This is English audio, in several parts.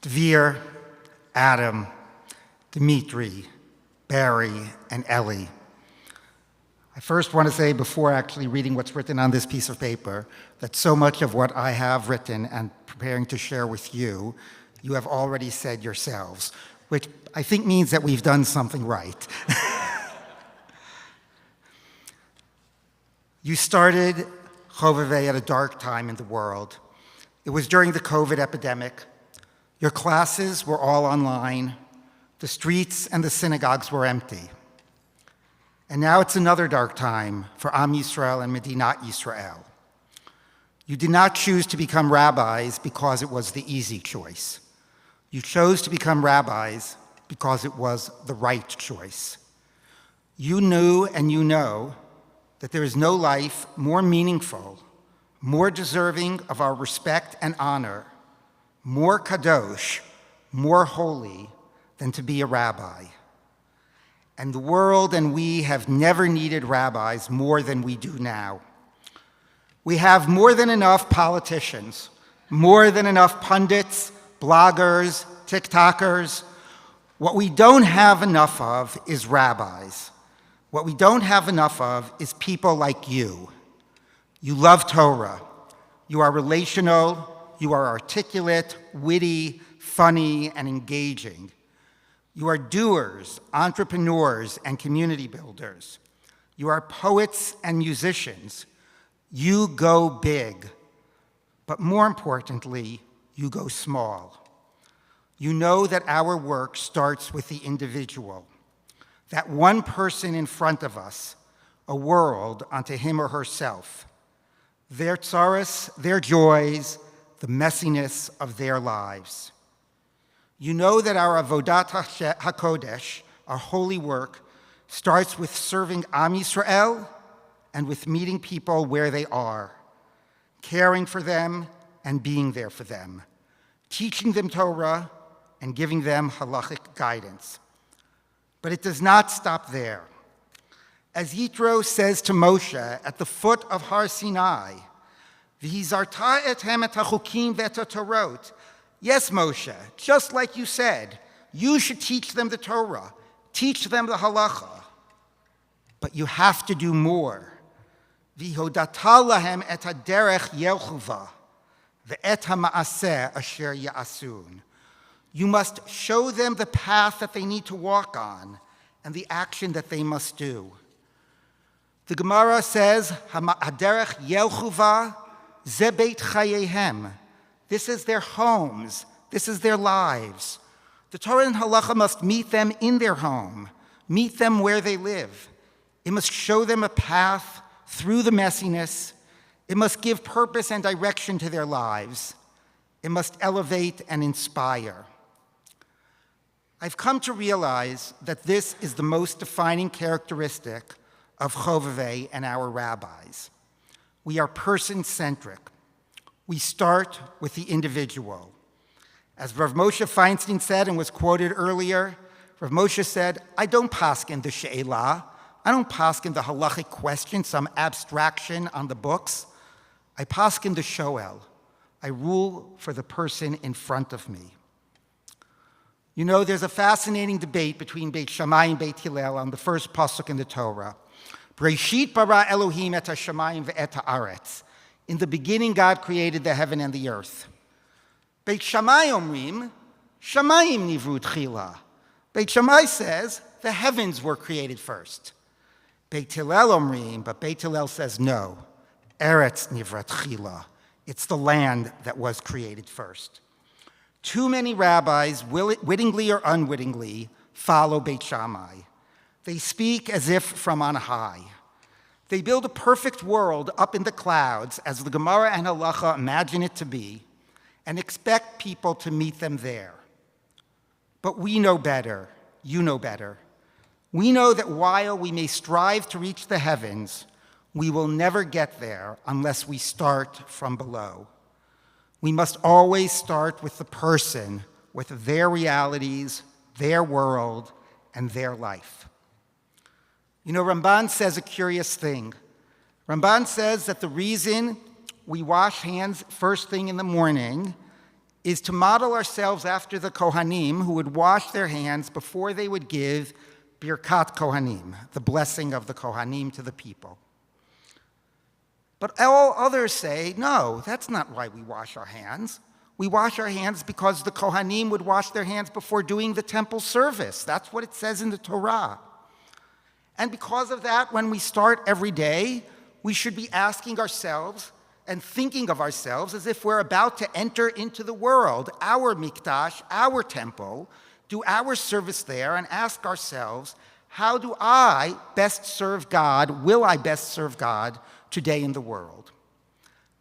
Dvir, Adam, Dmitri, Barry, and Ellie. I first want to say, before actually reading what's written on this piece of paper, that so much of what I have written and preparing to share with you, you have already said yourselves, which I think means that we've done something right. You started Chovevei at a dark time in the world. It was during the COVID epidemic. Your classes were all online. The streets and the synagogues were empty. And now it's another dark time for Am Yisrael and Medinat Yisrael. You did not choose to become rabbis because it was the easy choice. You chose to become rabbis because it was the right choice. You knew and you know that there is no life more meaningful, more deserving of our respect and honor, more kadosh, more holy than to be a rabbi. And the world and we have never needed rabbis more than we do now. We have more than enough politicians, more than enough pundits, bloggers, TikTokers. What we don't have enough of is rabbis. What we don't have enough of is people like you. You love Torah. You are relational. You are articulate, witty, funny, and engaging. You are doers, entrepreneurs, and community builders. You are poets and musicians. You go big. But more importantly, you go small. You know that our work starts with the individual, that one person in front of us, a world unto him or herself, their tsaros, their joys, the messiness of their lives. You know that our avodat hakodesh, our holy work, starts with serving Am Yisrael and with meeting people where they are, caring for them and being there for them, teaching them Torah and giving them halachic guidance. But it does not stop there. As Yitro says to Moshe at the foot of Har Sinai, V'hizarta ethem et hachukim v'et hatorot. Yes, Moshe, just like you said, you should teach them the Torah, teach them the halacha. But you have to do more. V'hodata lahem et haderech yelchuva, ve'et ha'maaseh asher ya'asun. You must show them the path that they need to walk on and the action that they must do. The Gemara says, haderech yelchuva ze beit chayehem. This is their homes. This is their lives. The Torah and halacha must meet them in their home, meet them where they live. It must show them a path through the messiness. It must give purpose and direction to their lives. It must elevate and inspire. I've come to realize that this is the most defining characteristic of Chovevei and our rabbis. We are person-centric. We start with the individual. As Rav Moshe Feinstein said and was quoted earlier, Rav Moshe said, I don't paskin the she'elah. I don't paskin the halachic question, some abstraction on the books. I paskin the shoel. I rule for the person in front of me. You know, there's a fascinating debate between Beit Shammai and Beit Hillel on the first pasuk in the Torah. Breshit bara Elohim et hashamayim ve'et haaretz. In the beginning, God created the heaven and the earth. Beit Shammai omrim, shamayim nivru tchila. Beit Shammai says the heavens were created first. Beit Hillel omrim, but Beit Hillel says no. Eretz nivra tchila. It's the land that was created first. Too many rabbis, wittingly or unwittingly, follow Beit Shammai. They speak as if from on high. They build a perfect world up in the clouds, as the Gemara and Halacha imagine it to be, and expect people to meet them there. But we know better. You know better. We know that while we may strive to reach the heavens, we will never get there unless we start from below. We must always start with the person, with their realities, their world, and their life. You know, Ramban says a curious thing. Ramban says that the reason we wash hands first thing in the morning is to model ourselves after the Kohanim who would wash their hands before they would give Birkat Kohanim, the blessing of the Kohanim to the people. But all others say, no, that's not why we wash our hands. We wash our hands because the Kohanim would wash their hands before doing the temple service. That's what it says in the Torah. And because of that, when we start every day, we should be asking ourselves and thinking of ourselves as if we're about to enter into the world, our mikdash, our temple, do our service there, and ask ourselves, how do I best serve God? Will I best serve God today in the world?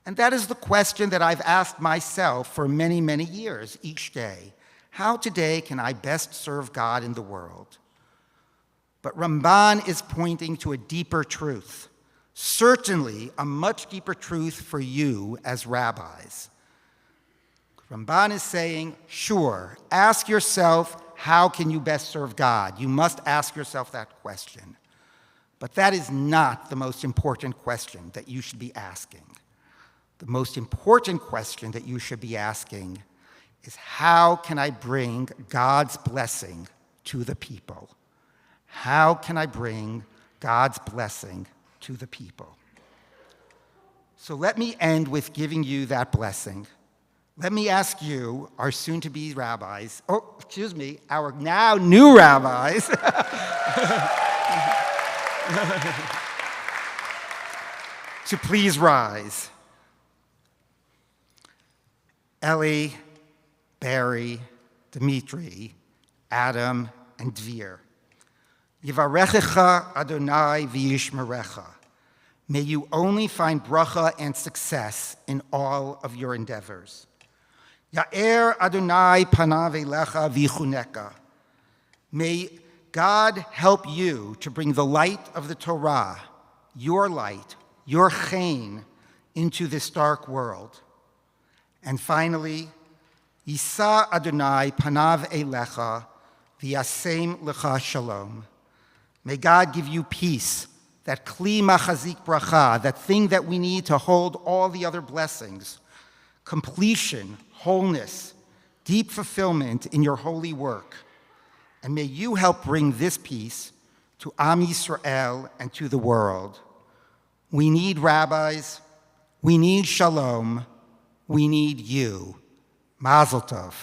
And that is the question that I've asked myself for many, many years each day. How today can I best serve God in the world? But Ramban is pointing to a deeper truth, certainly a much deeper truth for you as rabbis. Ramban is saying, sure, ask yourself, how can you best serve God? You must ask yourself that question. But that is not the most important question that you should be asking. The most important question that you should be asking is, how can I bring God's blessing to the people? How can I bring God's blessing to the people? So let me end with giving you that blessing. Let me ask you, our soon-to-be rabbis, our now new rabbis, to please rise. Eli, Barry, Dimitri, Adam, and Dvir. Yivarechecha Adonai v'yishmerecha. May you only find bracha and success in all of your endeavors. Ya'er Adonai panav elecha v'yichuneka. May God help you to bring the light of the Torah, your light, your chen, into this dark world. And finally, Yisa Adonai panav elecha v'yasem lecha shalom. May God give you peace, that kli machazik bracha, that thing that we need to hold all the other blessings, completion, wholeness, deep fulfillment in your holy work. And may you help bring this peace to Am Yisrael and to the world. We need rabbis, we need shalom, we need you. Mazel tov.